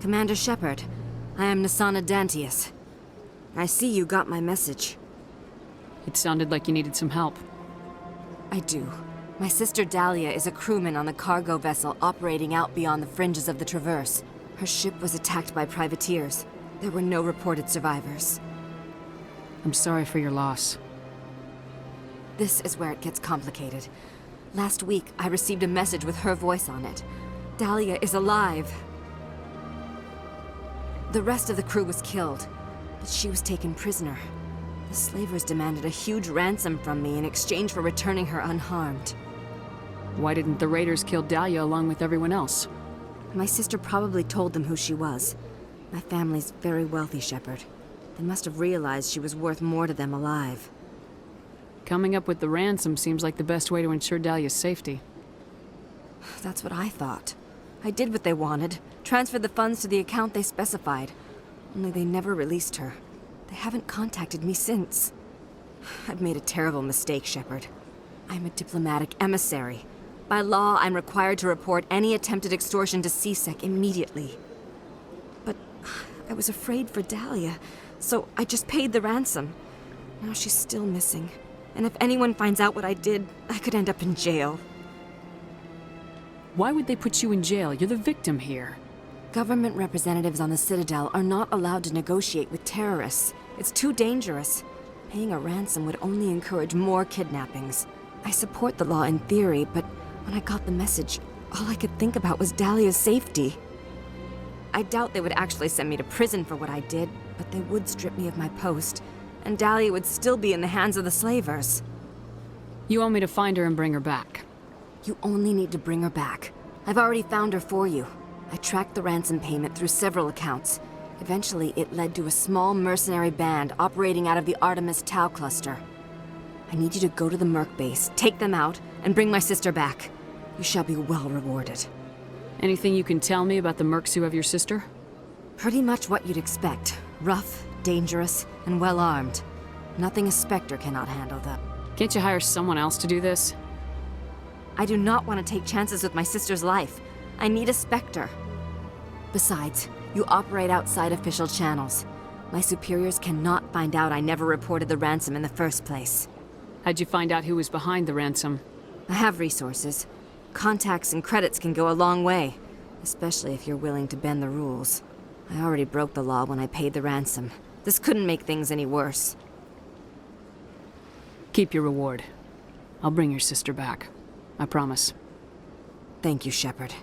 Commander Shepperd, I am Nasana Dantius. I see you got my message. It sounded like you needed some help. I do. My sister Dahlia is a crewman on the cargo vessel operating out beyond the fringes of the Traverse. Her ship was attacked by privateers. There were no reported survivors. I'm sorry for your loss. This is where it gets complicated. Last week, I received a message with her voice on it. Dahlia is alive. The rest of the crew was killed, but she was taken prisoner. The slavers demanded a huge ransom from me in exchange for returning her unharmed. Why didn't the raiders kill Dahlia along with everyone else? My sister probably told them who she was. My family's very wealthy, Shepperd. They must have realized she was worth more to them alive. Coming up with the ransom seems like the best way to ensure Dahlia's safety. That's what I thought. I did what they wanted, transferred the funds to the account they specified. Only they never released her. They haven't contacted me since. I've made a terrible mistake, Shepperd. I'm a diplomatic emissary. By law, I'm required to report any attempted extortion to CSEC immediately. But I was afraid for Dahlia, so I just paid the ransom. Now she's still missing. And if anyone finds out what I did, I could end up in jail. Why would they put you in jail? You're the victim here. Government representatives on the Citadel are not allowed to negotiate with terrorists. It's too dangerous. Paying a ransom would only encourage more kidnappings. I support the law in theory, but when I got the message, all I could think about was Dahlia's safety. I doubt they would actually send me to prison for what I did, but they would strip me of my post, and Dahlia would still be in the hands of the slavers. You want me to find her and bring her back? You only need to bring her back. I've already found her for you. I tracked the ransom payment through several accounts. Eventually, it led to a small mercenary band operating out of the Artemis Tau cluster. I need you to go to the Merc base, take them out, and bring my sister back. You shall be well rewarded. Anything you can tell me about the mercs who have your sister? Pretty much what you'd expect. Rough, dangerous, and well-armed. Nothing a Spectre cannot handle, though. Can't you hire someone else to do this? I do not want to take chances with my sister's life. I need a Spectre. Besides, you operate outside official channels. My superiors cannot find out I never reported the ransom in the first place. How'd you find out who was behind the ransom? I have resources. Contacts and credits can go a long way, especially if you're willing to bend the rules. I already broke the law when I paid the ransom. This couldn't make things any worse. Keep your reward. I'll bring your sister back. I promise. Thank you, Shepperd.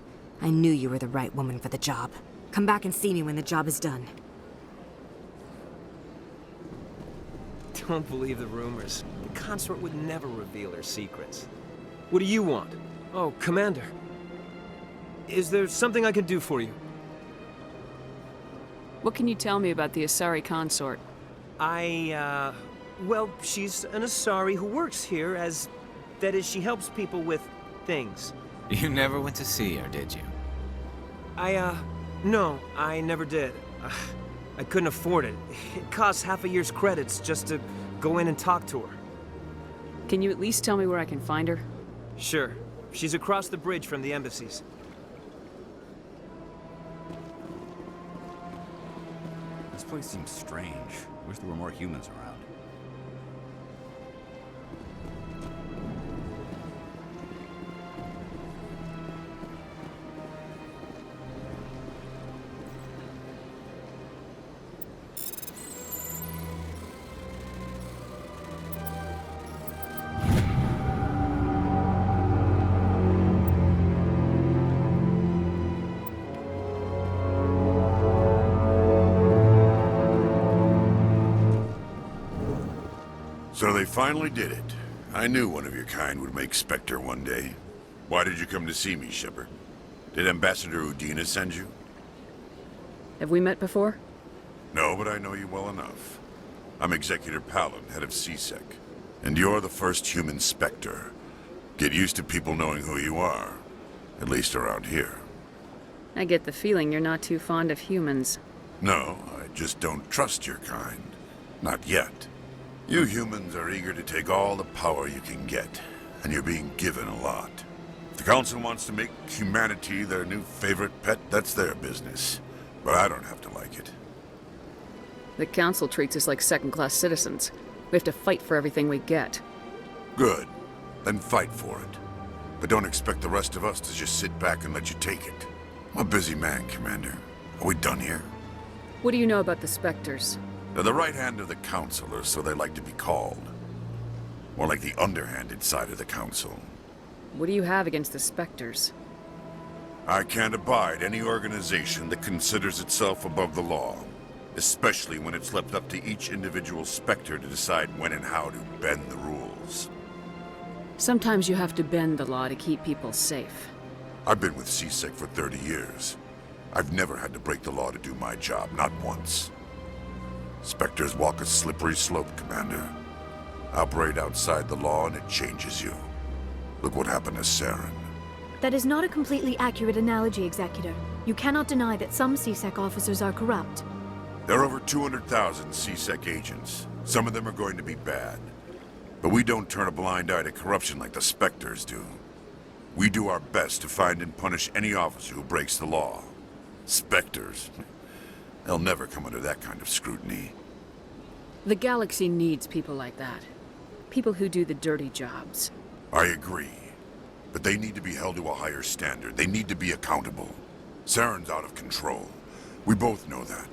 I knew you were the right woman for the job. Come back and see me when the job is done. Don't believe the rumors. The Consort would never reveal her secrets. What do you want? Oh, Commander. Is there something I can do for you? What can you tell me about the Asari Consort? Well, she's an Asari who works here as... That is, she helps people with things. You never went to see her, did you? No, I never did. I couldn't afford it. It costs half a year's credits just to go in and talk to her. Can you at least tell me where I can find her? Sure. She's across the bridge from the embassies. This place seems strange. Wish there were more humans around. So they finally did it. I knew one of your kind would make Spectre one day. Why did you come to see me, Shepperd? Did Ambassador Udina send you? Have we met before? No, but I know you well enough. I'm Executor Palin, head of CSEC. And you're the first human Spectre. Get used to people knowing who you are. At least around here. I get the feeling you're not too fond of humans. No, I just don't trust your kind. Not yet. You humans are eager to take all the power you can get, and you're being given a lot. If the Council wants to make humanity their new favorite pet, that's their business. But I don't have to like it. The Council treats us like second-class citizens. We have to fight for everything we get. Good. Then fight for it. But don't expect the rest of us to just sit back and let you take it. I'm a busy man, Commander. Are we done here? What do you know about the Spectres? They're the right hand of the Council, or so they like to be called. More like the underhanded side of the Council. What do you have against the Spectres? I can't abide any organization that considers itself above the law. Especially when it's left up to each individual Spectre to decide when and how to bend the rules. Sometimes you have to bend the law to keep people safe. I've been with CSEC for 30 years. I've never had to break the law to do my job, not once. Spectres walk a slippery slope, Commander. Operate outside the law and it changes you. Look what happened to Saren. That is not a completely accurate analogy, Executor. You cannot deny that some CSEC officers are corrupt. There are over 200,000 CSEC agents. Some of them are going to be bad. But we don't turn a blind eye to corruption like the Spectres do. We do our best to find and punish any officer who breaks the law. Spectres. They'll never come under that kind of scrutiny. The galaxy needs people like that. People who do the dirty jobs. I agree. But they need to be held to a higher standard. They need to be accountable. Saren's out of control. We both know that.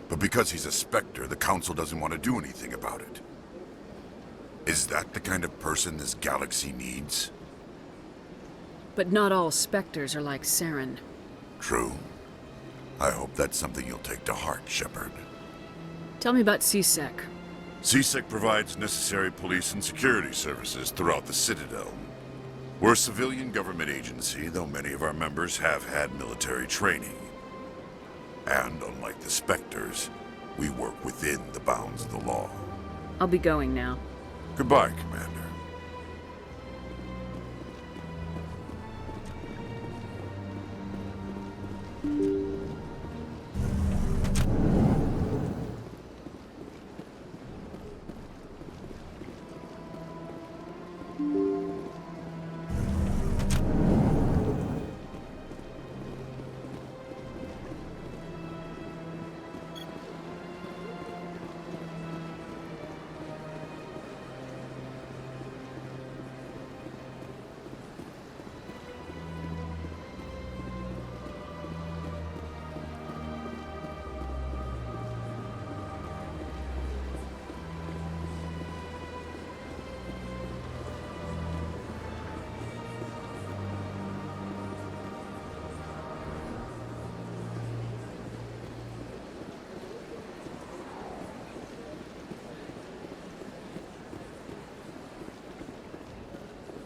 But because he's a Spectre, the Council doesn't want to do anything about it. Is that the kind of person this galaxy needs? But not all Spectres are like Saren. True. I hope that's something you'll take to heart, Shepperd. Tell me about CSEC. CSEC provides necessary police and security services throughout the Citadel. We're a civilian government agency, though many of our members have had military training. And unlike the Spectres, we work within the bounds of the law. I'll be going now. Goodbye, Commander.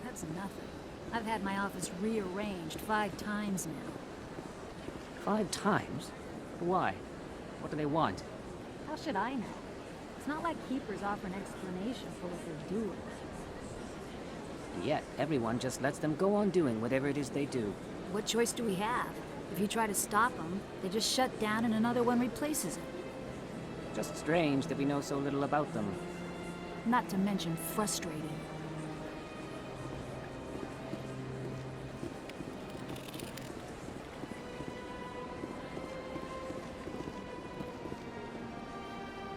That's nothing. I've had my office rearranged 5 times now. 5 times? Why? What do they want? How should I know? It's not like Keepers offer an explanation for what they're doing. Yet, everyone just lets them go on doing whatever it is they do. What choice do we have? If you try to stop them, they just shut down and another one replaces it. Just strange that we know so little about them. Not to mention frustrating.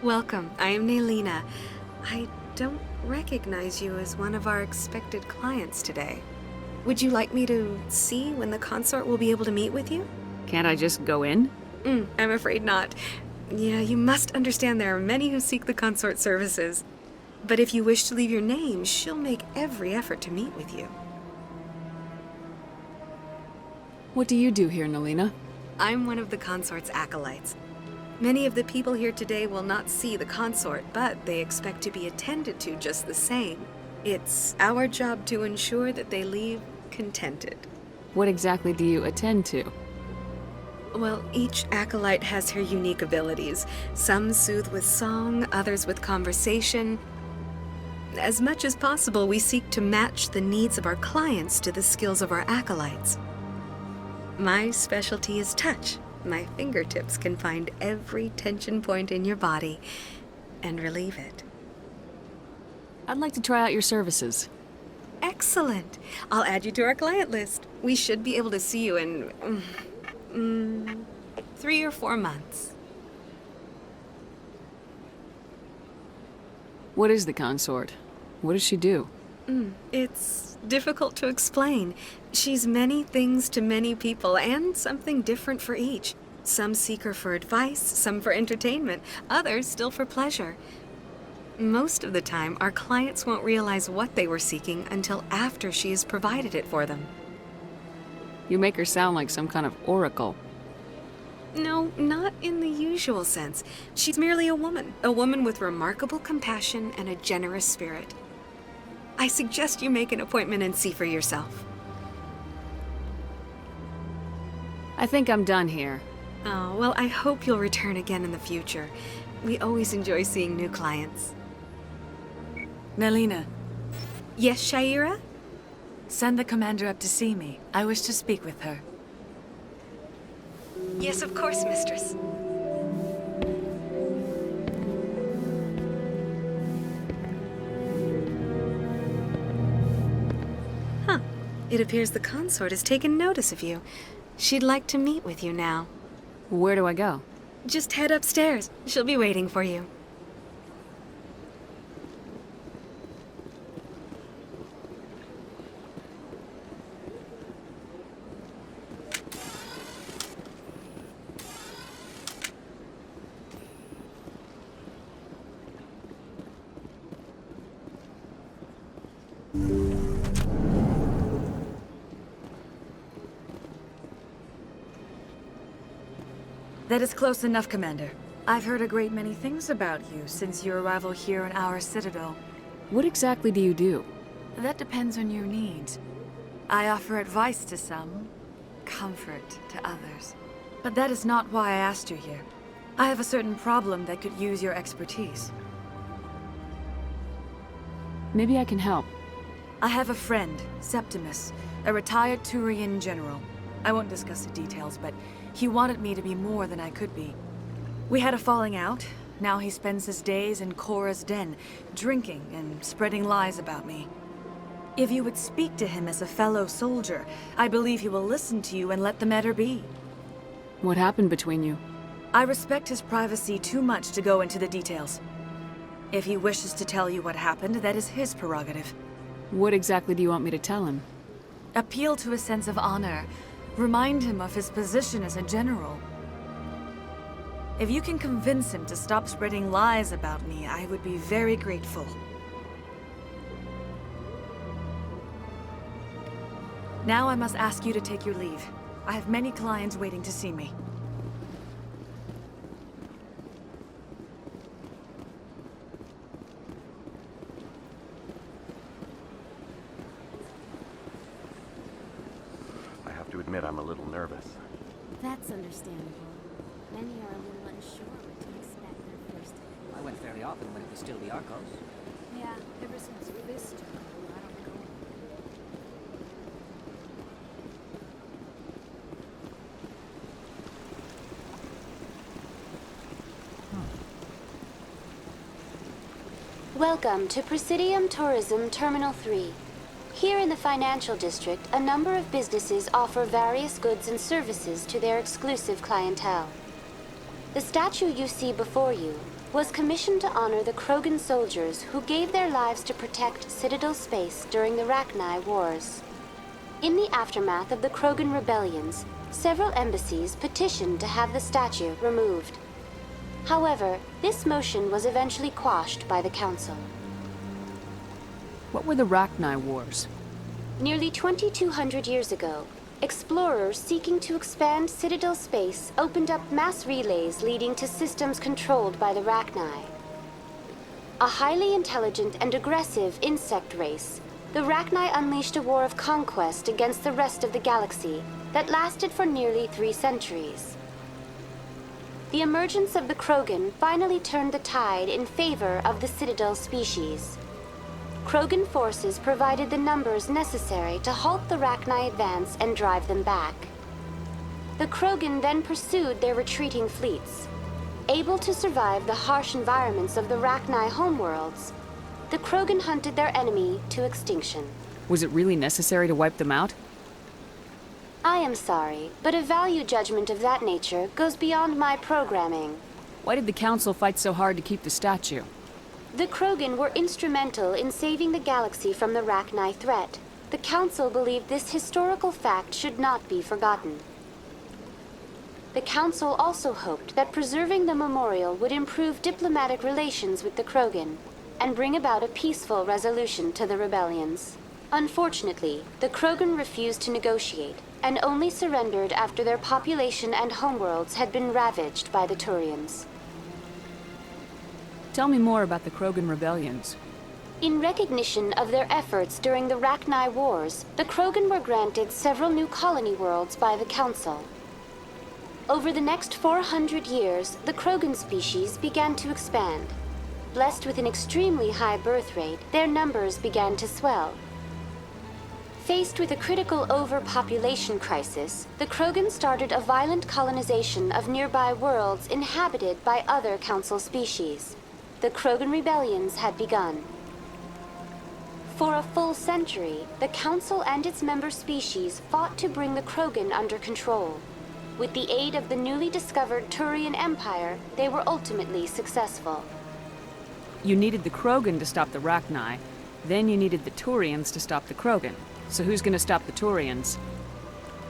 Welcome. I am Alina. I don't recognize you as one of our expected clients today. Would you like me to see when the consort will be able to meet with you? Can't I just go in? I'm afraid not. Yeah, you must understand there are many who seek the consort services. But if you wish to leave your name, she'll make every effort to meet with you. What do you do here, Nalina? I'm one of the consort's acolytes. Many of the people here today will not see the consort, but they expect to be attended to just the same. It's our job to ensure that they leave contented. What exactly do you attend to? Well, each acolyte has her unique abilities. Some soothe with song, others with conversation. As much as possible, we seek to match the needs of our clients to the skills of our acolytes. My specialty is touch. My fingertips can find every tension point in your body and relieve it. I'd like to try out your services. Excellent. I'll add you to our client list. We should be able to see you in 3 or 4 months. What is the Consort? What does she do? It's difficult to explain. She's many things to many people, and something different for each. Some seek her for advice, some for entertainment, others still for pleasure. Most of the time, our clients won't realize what they were seeking until after she has provided it for them. You make her sound like some kind of oracle. No, not in the usual sense. She's merely a woman with remarkable compassion and a generous spirit. I suggest you make an appointment and see for yourself. I think I'm done here. Oh, well, I hope you'll return again in the future. We always enjoy seeing new clients. Nelina, Yes, Shaira? send the commander up to see me. I wish to speak with her. Yes, of course, mistress. Huh. It appears the consort has taken notice of you. She'd like to meet with you now. Where do I go? Just head upstairs. She'll be waiting for you. That is close enough, Commander. I've heard a great many things about you since your arrival here in our Citadel. What exactly do you do? That depends on your needs. I offer advice to some, comfort to others. But that is not why I asked you here. I have a certain problem that could use your expertise. Maybe I can help. I have a friend, Septimus, a retired Turian general. I won't discuss the details, but he wanted me to be more than I could be. We had a falling out. Now he spends his days in Cora's den, drinking and spreading lies about me. If you would speak to him as a fellow soldier, I believe he will listen to you and let the matter be. What happened between you? I respect his privacy too much to go into the details. If he wishes to tell you what happened, that is his prerogative. What exactly do you want me to tell him? Appeal to a sense of honor. Remind him of his position as a general. If you can convince him to stop spreading lies about me, I would be very grateful. Now I must ask you to take your leave. I have many clients waiting to see me. I have to admit I'm a little nervous. That's understandable. Many are a little unsure what to expect their first. I went fairly often when it was still the Arcos. Yeah, ever since Fist took over, I don't go. Welcome to Presidium Tourism Terminal 3. Here in the financial district, a number of businesses offer various goods and services to their exclusive clientele. The statue you see before you was commissioned to honor the Krogan soldiers who gave their lives to protect Citadel space during the Rachni Wars. In the aftermath of the Krogan rebellions, several embassies petitioned to have the statue removed. However, this motion was eventually quashed by the Council. What were the Rachni Wars? Nearly 2,200 years ago, explorers seeking to expand Citadel space opened up mass relays leading to systems controlled by the Rachni. A highly intelligent and aggressive insect race, the Rachni unleashed a war of conquest against the rest of the galaxy that lasted for nearly 3 centuries. The emergence of the Krogan finally turned the tide in favor of the Citadel species. Krogan forces provided the numbers necessary to halt the Rachni advance and drive them back. The Krogan then pursued their retreating fleets. Able to survive the harsh environments of the Rachni homeworlds, the Krogan hunted their enemy to extinction. Was it really necessary to wipe them out? I am sorry, but a value judgment of that nature goes beyond my programming. Why did the Council fight so hard to keep the statue? The Krogan were instrumental in saving the galaxy from the Rachni threat. The Council believed this historical fact should not be forgotten. The Council also hoped that preserving the memorial would improve diplomatic relations with the Krogan and bring about a peaceful resolution to the rebellions. Unfortunately, the Krogan refused to negotiate and only surrendered after their population and homeworlds had been ravaged by the Turians. Tell me more about the Krogan rebellions. In recognition of their efforts during the Rachni Wars, the Krogan were granted several new colony worlds by the Council. Over the next 400 years, the Krogan species began to expand. Blessed with an extremely high birth rate, their numbers began to swell. Faced with a critical overpopulation crisis, the Krogan started a violent colonization of nearby worlds inhabited by other Council species. The Krogan rebellions had begun. For a full century, the Council and its member species fought to bring the Krogan under control. With the aid of the newly discovered Turian Empire, they were ultimately successful. You needed the Krogan to stop the Rachni, then you needed the Turians to stop the Krogan. So who's gonna stop the Turians?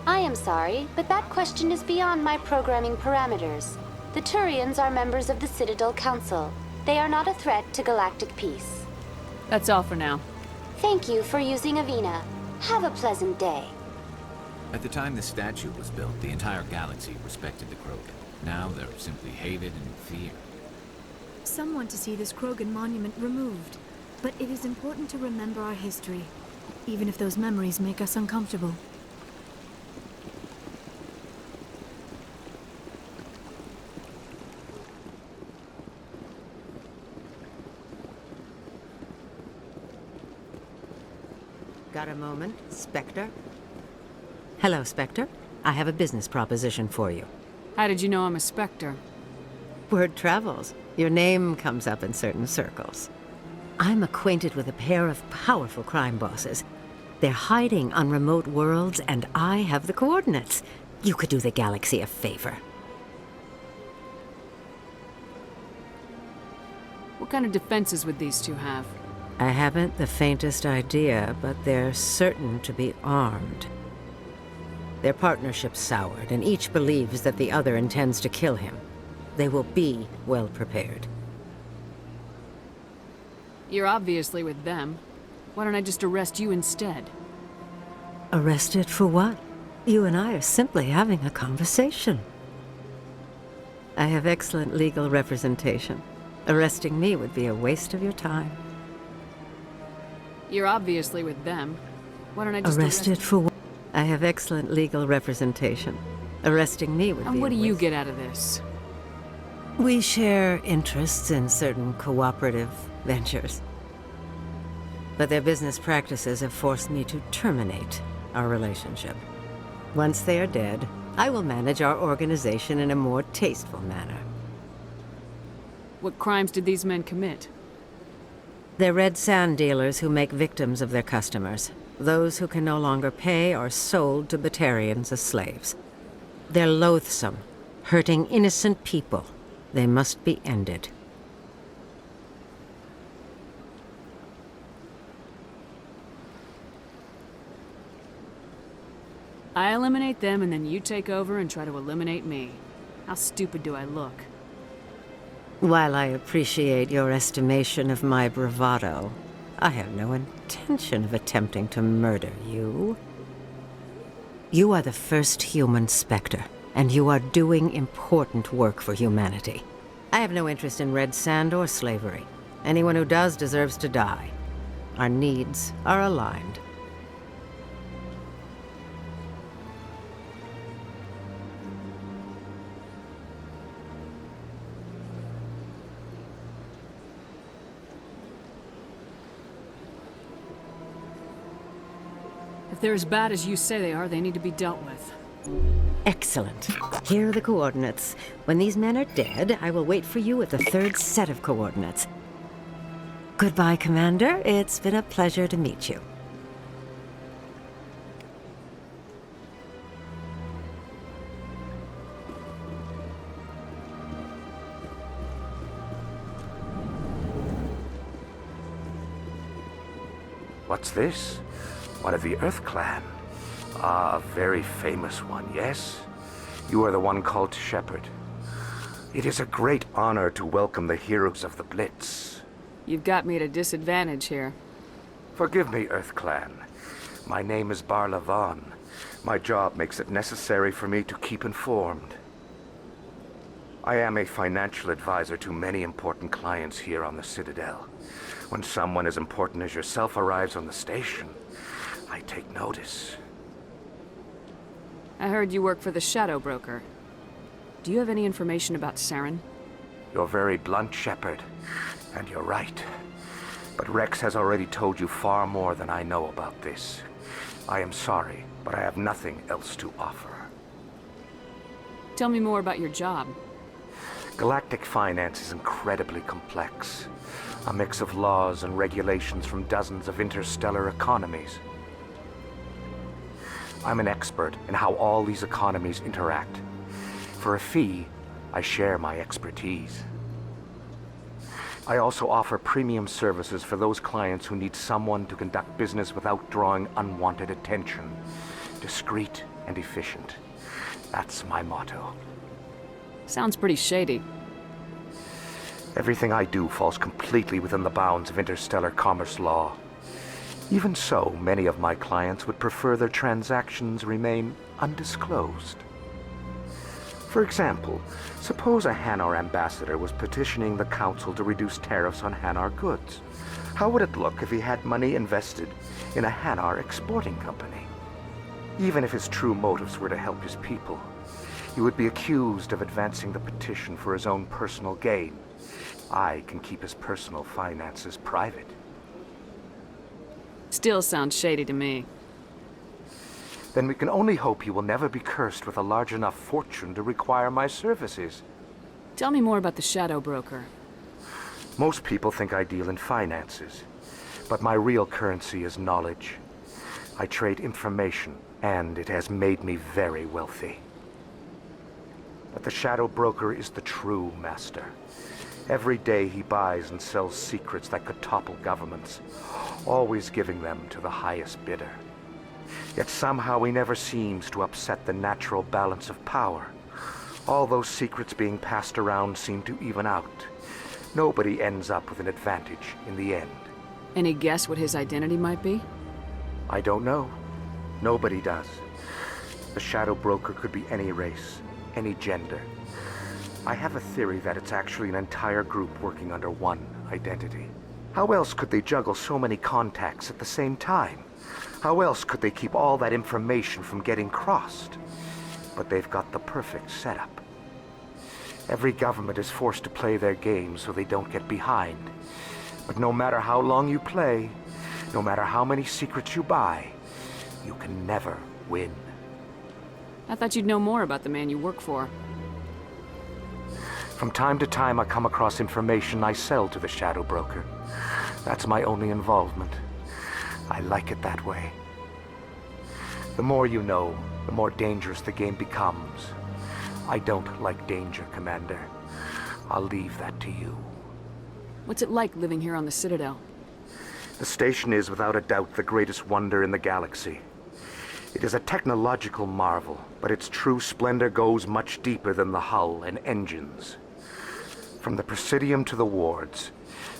I am sorry, but that question is beyond my programming parameters. The Turians are members of the Citadel Council. They are not a threat to galactic peace. That's all for now. Thank you for using Avina. Have a pleasant day. At the time the statue was built, the entire galaxy respected the Krogan. Now they're simply hated and feared. Some want to see this Krogan monument removed, but it is important to remember our history, even if those memories make us uncomfortable. Got a moment, Spectre? Hello, Spectre. I have a business proposition for you. How did you know I'm a Spectre? Word travels. Your name comes up in certain circles. I'm acquainted with a pair of powerful crime bosses. They're hiding on remote worlds, and I have the coordinates. You could do the galaxy a favor. What kind of defenses would these two have? I haven't the faintest idea, but they're certain to be armed. Their partnership's soured, and each believes that the other intends to kill him. They will be well prepared. You're obviously with them. Why don't I just arrest you instead? Arrested for what? You and I are simply having a conversation. I have excellent legal representation. Arresting me would be a waste of your time. You're obviously with them. Why don't I just Arrested for what? I have excellent legal representation. Arresting me would be a waste. And what do you get out of this? We share interests in certain cooperative ventures. But their business practices have forced me to terminate our relationship. Once they are dead, I will manage our organization in a more tasteful manner. What crimes did these men commit? They're red sand dealers who make victims of their customers. Those who can no longer pay are sold to Batarians as slaves. They're loathsome, hurting innocent people. They must be ended. I eliminate them and then you take over and try to eliminate me. How stupid do I look? While I appreciate your estimation of my bravado, I have no intention of attempting to murder you. You are the first human Spectre, and you are doing important work for humanity. I have no interest in red sand or slavery. Anyone who does deserves to die. Our needs are aligned. If they're as bad as you say they are, they need to be dealt with. Excellent. Here are the coordinates. When these men are dead, I will wait for you at the third set of coordinates. Goodbye, Commander. It's been a pleasure to meet you. What's this? One of the Earth Clan. Ah, a very famous one, yes? You are the one called Shepperd. It is a great honor to welcome the heroes of the Blitz. You've got me at a disadvantage here. Forgive me, Earth Clan. My name is Barlavon. My job makes it necessary for me to keep informed. I am a financial advisor to many important clients here on the Citadel. When someone as important as yourself arrives on the station, I take notice. I heard you work for the Shadow Broker. Do you have any information about Saren? You're very blunt, Shepperd, and you're right. But Rex has already told you far more than I know about this. I am sorry, but I have nothing else to offer. Tell me more about your job. Galactic finance is incredibly complex. A mix of laws and regulations from dozens of interstellar economies. I'm an expert in how all these economies interact. For a fee, I share my expertise. I also offer premium services for those clients who need someone to conduct business without drawing unwanted attention. Discreet and efficient. That's my motto. Sounds pretty shady. Everything I do falls completely within the bounds of interstellar commerce law. Even so, many of my clients would prefer their transactions remain undisclosed. For example, suppose a Hanar ambassador was petitioning the council to reduce tariffs on Hanar goods. How would it look if he had money invested in a Hanar exporting company? Even if his true motives were to help his people, he would be accused of advancing the petition for his own personal gain. I can keep his personal finances private. Still sounds shady to me. Then we can only hope he will never be cursed with a large enough fortune to require my services. Tell me more about the Shadow Broker. Most people think I deal in finances, but my real currency is knowledge. I trade information, and it has made me very wealthy. But the Shadow Broker is the true master. Every day he buys and sells secrets that could topple governments, always giving them to the highest bidder. Yet somehow he never seems to upset the natural balance of power. All those secrets being passed around seem to even out. Nobody ends up with an advantage in the end. Any guess what his identity might be? I don't know. Nobody does. The Shadow Broker could be any race, any gender. I have a theory that it's actually an entire group working under one identity. How else could they juggle so many contacts at the same time? How else could they keep all that information from getting crossed? But they've got the perfect setup. Every government is forced to play their game so they don't get behind. But no matter how long you play, no matter how many secrets you buy, you can never win. I thought you'd know more about the man you work for. From time to time, I come across information I sell to the Shadow Broker. That's my only involvement. I like it that way. The more you know, the more dangerous the game becomes. I don't like danger, Commander. I'll leave that to you. What's it like living here on the Citadel? The station is without a doubt the greatest wonder in the galaxy. It is a technological marvel, but its true splendor goes much deeper than the hull and engines. From the Presidium to the wards,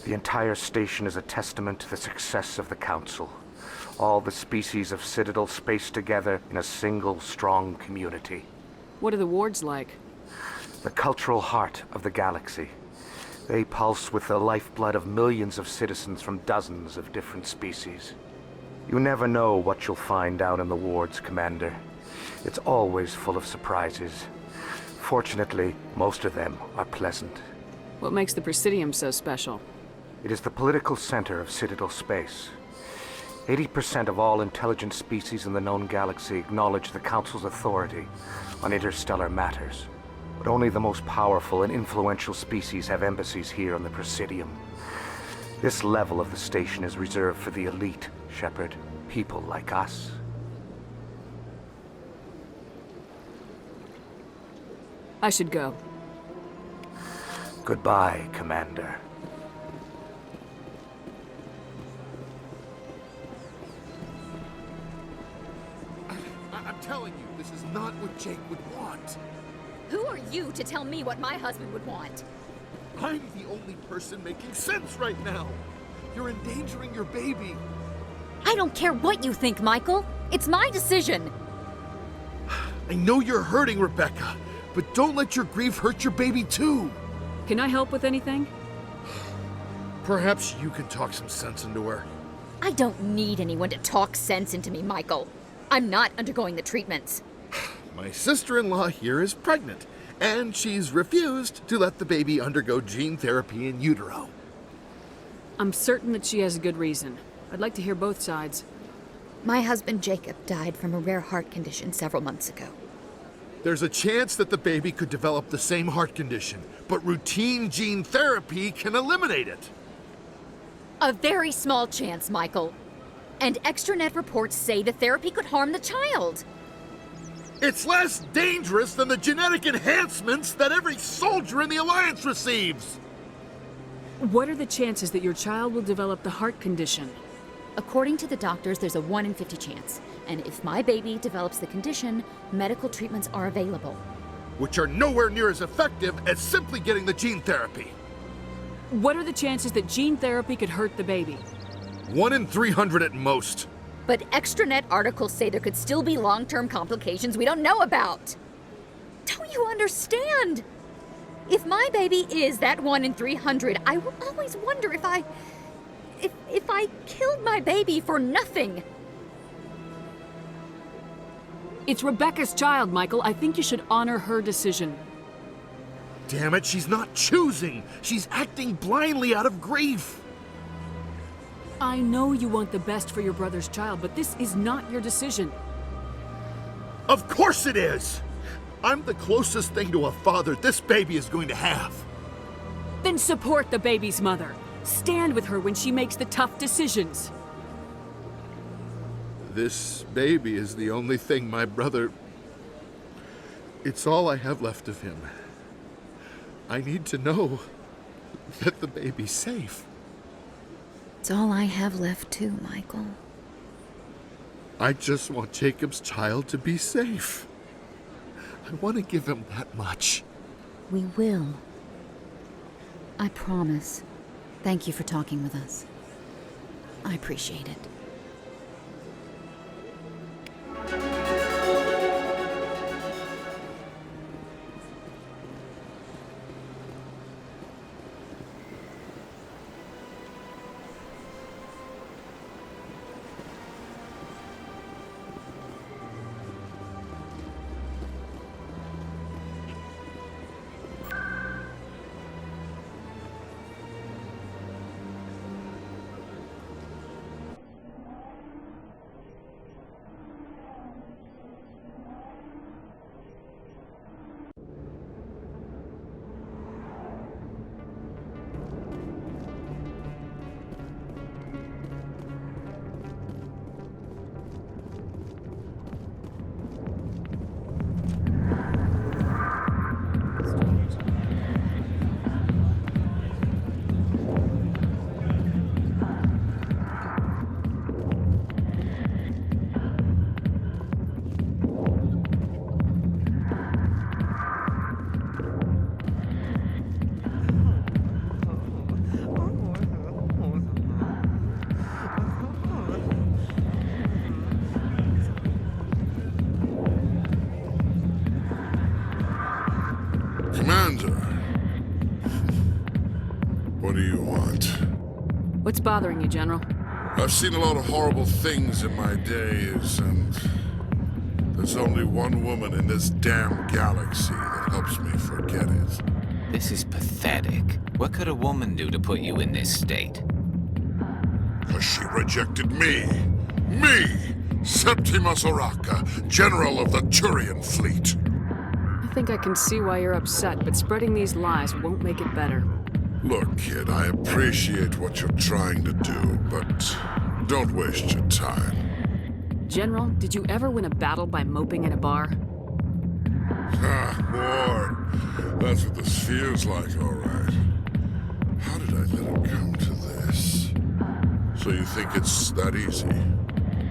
the entire station is a testament to the success of the Council. All the species of Citadel spaced together in a single, strong community. What are the wards like? The cultural heart of the galaxy. They pulse with the lifeblood of millions of citizens from dozens of different species. You never know what you'll find down in the wards, Commander. It's always full of surprises. Fortunately, most of them are pleasant. What makes the Presidium so special? It is the political center of Citadel space. 80% of all intelligent species in the known galaxy acknowledge the Council's authority on interstellar matters. But only the most powerful and influential species have embassies here on the Presidium. This level of the station is reserved for the elite, Shepperd. People like us. I should go. Goodbye, Commander. telling you, this is not what Jake would want. Who are you to tell me what my husband would want? I'm the only person making sense right now. You're endangering your baby. I don't care what you think, Michael. It's my decision. I know you're hurting, Rebecca, but don't let your grief hurt your baby too. Can I help with anything? Perhaps you can talk some sense into her. I don't need anyone to talk sense into me, Michael. I'm not undergoing the treatments. My sister-in-law here is pregnant, and she's refused to let the baby undergo gene therapy in utero. I'm certain that she has a good reason. I'd like to hear both sides. My husband Jacob died from a rare heart condition several months ago. There's a chance that the baby could develop the same heart condition, but routine gene therapy can eliminate it. A very small chance, Michael. And extranet reports say the therapy could harm the child. It's less dangerous than the genetic enhancements that every soldier in the Alliance receives. What are the chances that your child will develop the heart condition? According to the doctors, there's a 1 in 50 chance. And if my baby develops the condition, medical treatments are available. Which are nowhere near as effective as simply getting the gene therapy. What are the chances that gene therapy could hurt the baby? 1 in 300 at most. But extranet articles say there could still be long-term complications we don't know about. Don't you understand? If my baby is that 1 in 300, I will always wonder if I killed my baby for nothing. It's Rebecca's child, Michael. I think you should honor her decision. Damn it, she's not choosing. She's acting blindly out of grief. I know you want the best for your brother's child, but this is not your decision. Of course it is! I'm the closest thing to a father this baby is going to have. Then support the baby's mother. Stand with her when she makes the tough decisions. This baby is the only thing my brother... It's all I have left of him. I need to know that the baby's safe. It's all I have left too, Michael. I just want Jacob's child to be safe. I want to give him that much. We will. I promise. Thank you for talking with us. I appreciate it. What do you want? What's bothering you, General? I've seen a lot of horrible things in my days, and there's only one woman in this damn galaxy that helps me forget it. This is pathetic. What could a woman do to put you in this state? 'Cause she rejected me! Me! Septimus Oraka, General of the Turian Fleet! I think I can see why you're upset, but spreading these lies won't make it better. Look, kid, I appreciate what you're trying to do, but don't waste your time. General, did you ever win a battle by moping in a bar? Ha, boy. That's what this feels like, all right. How did I let it come to this? So you think it's that easy?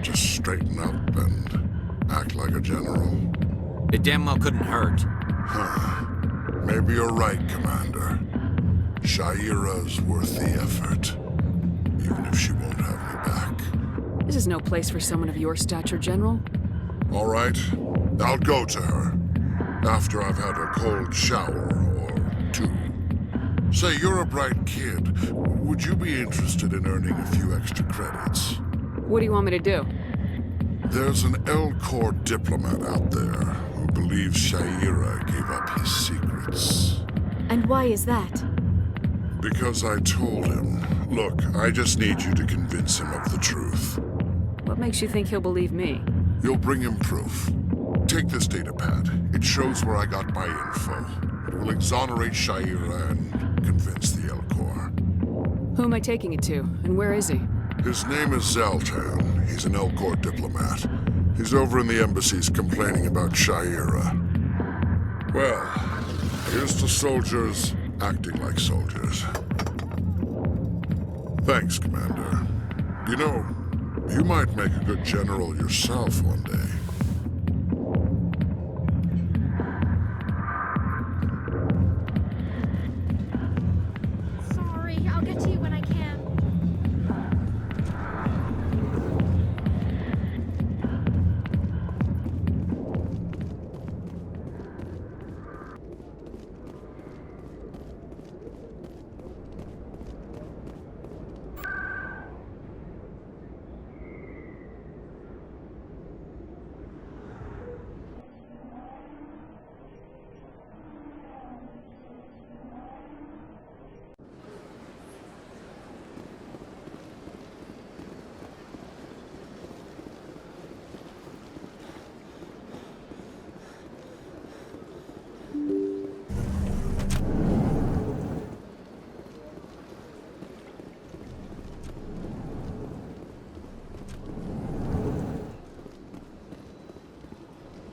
Just straighten up and Act like a general. It damn well couldn't hurt. Huh. Maybe you're right, Commander. Shaira's worth the effort. Even if she won't have me back. This is no place for someone of your stature, General. All right. I'll go to her. After I've had a cold shower or two. Say, you're a bright kid. Would you be interested in earning a few extra credits? What do you want me to do? There's an L-Corps diplomat out there who believes Shaira gave up his secrets. And why is that? Because I told him. Look, I just need you to convince him of the truth. What makes you think he'll believe me? You'll bring him proof. Take this datapad. It shows where I got my info. It will exonerate Shaira and convince the L-Corps. Who am I taking it to, and where is he? His name is Zaltan. He's an L-Corps diplomat. He's over in the embassies complaining about Shaira. Well, here's to soldiers acting like soldiers. Thanks, Commander. You know, you might make a good general yourself one day. Sorry, I'll get to you when I can.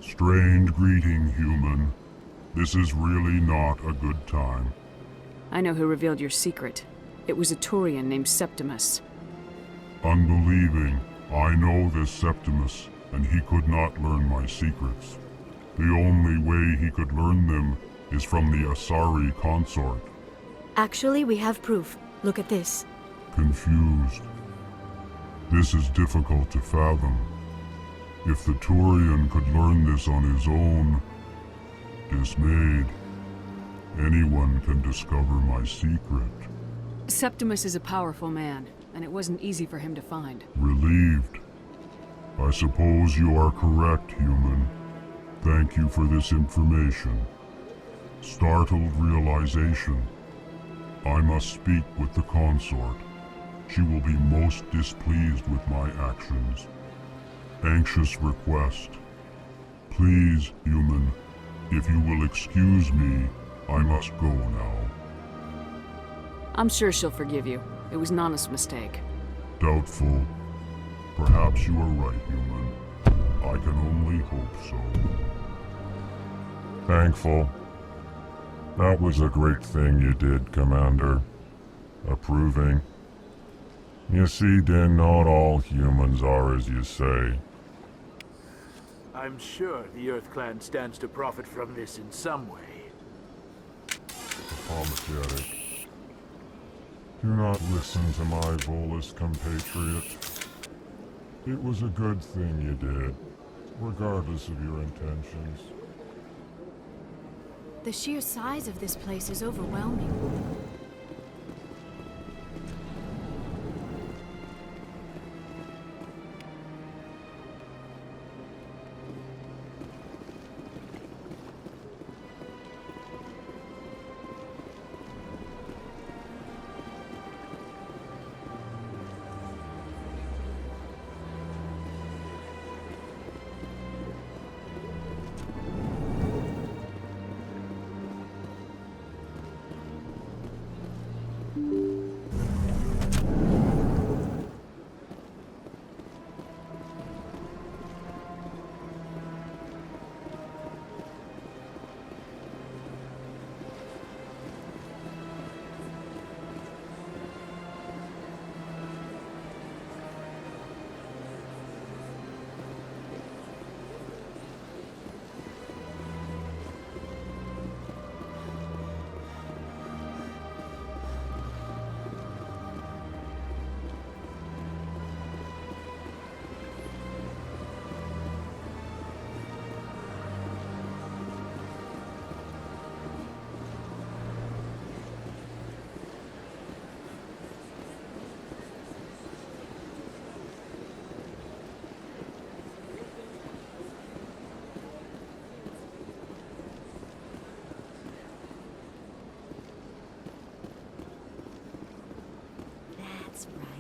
Strange greeting, human. This is really not a good time. I know who revealed your secret. It was a Turian named Septimus. Unbelieving, I know this Septimus, and he could not learn my secrets. The only way he could learn them is from the Asari Consort. Actually, we have proof. Look at this. Confused. This is difficult to fathom. If the Turian could learn this on his own, dismayed, anyone can discover my secret. Septimus is a powerful man, and it wasn't easy for him to find. Relieved. I suppose you are correct, human. Thank you for this information. Startled realization. I must speak with the consort. She will be most displeased with my actions. Anxious request. Please, human, if you will excuse me, I must go now. I'm sure she'll forgive you. It was Nana's mistake. Doubtful. Perhaps you are right, human. I can only hope so. Thankful. That was a great thing you did, Commander. Approving. You see, Din, not all humans are as you say. I'm sure the Earth Clan stands to profit from this in some way. Apologetic. Do not listen to my Volus compatriot. It was a good thing you did, regardless of your intentions. The sheer size of this place is overwhelming.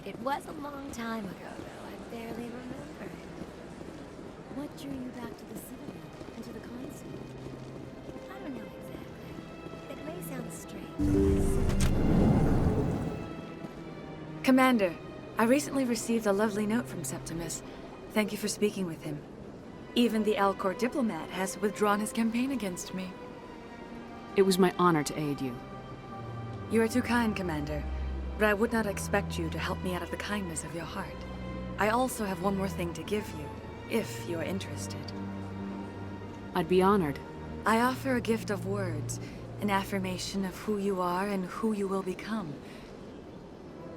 It was a long time ago, though. I barely remember. What drew you back to the Citadel and to the Consort? I don't know exactly. It may sound strange. Commander, I recently received a lovely note from Septimus. Thank you for speaking with him. Even the Alcor diplomat has withdrawn his campaign against me. It was my honor to aid you. You are too kind, Commander, but I would not expect you to help me out of the kindness of your heart. I also have one more thing to give you, if you are interested. I'd be honored. I offer a gift of words, an affirmation of who you are and who you will become.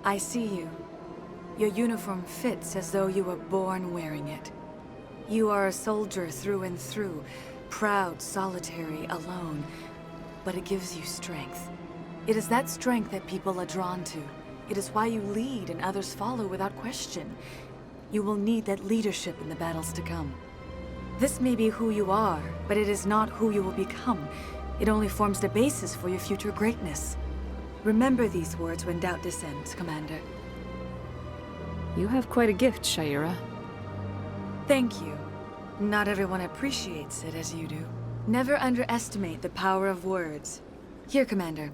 I see you. Your uniform fits as though you were born wearing it. You are a soldier through and through, proud, solitary, alone, but it gives you strength. It is that strength that people are drawn to. It is why you lead and others follow without question. You will need that leadership in the battles to come. This may be who you are, but it is not who you will become. It only forms the basis for your future greatness. Remember these words when doubt descends, Commander. You have quite a gift, Shaira. Thank you. Not everyone appreciates it as you do. Never underestimate the power of words. Here, Commander.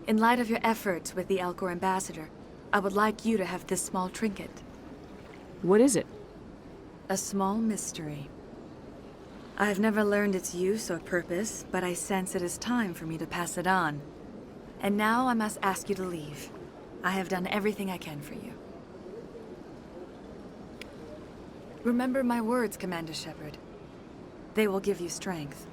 In light of your efforts with the Alcor ambassador, I would like you to have this small trinket. What is it? A small mystery. I have never learned its use or purpose, but I sense it is time for me to pass it on. And now I must ask you to leave. I have done everything I can for you. Remember my words, Commander Shepperd. They will give you strength.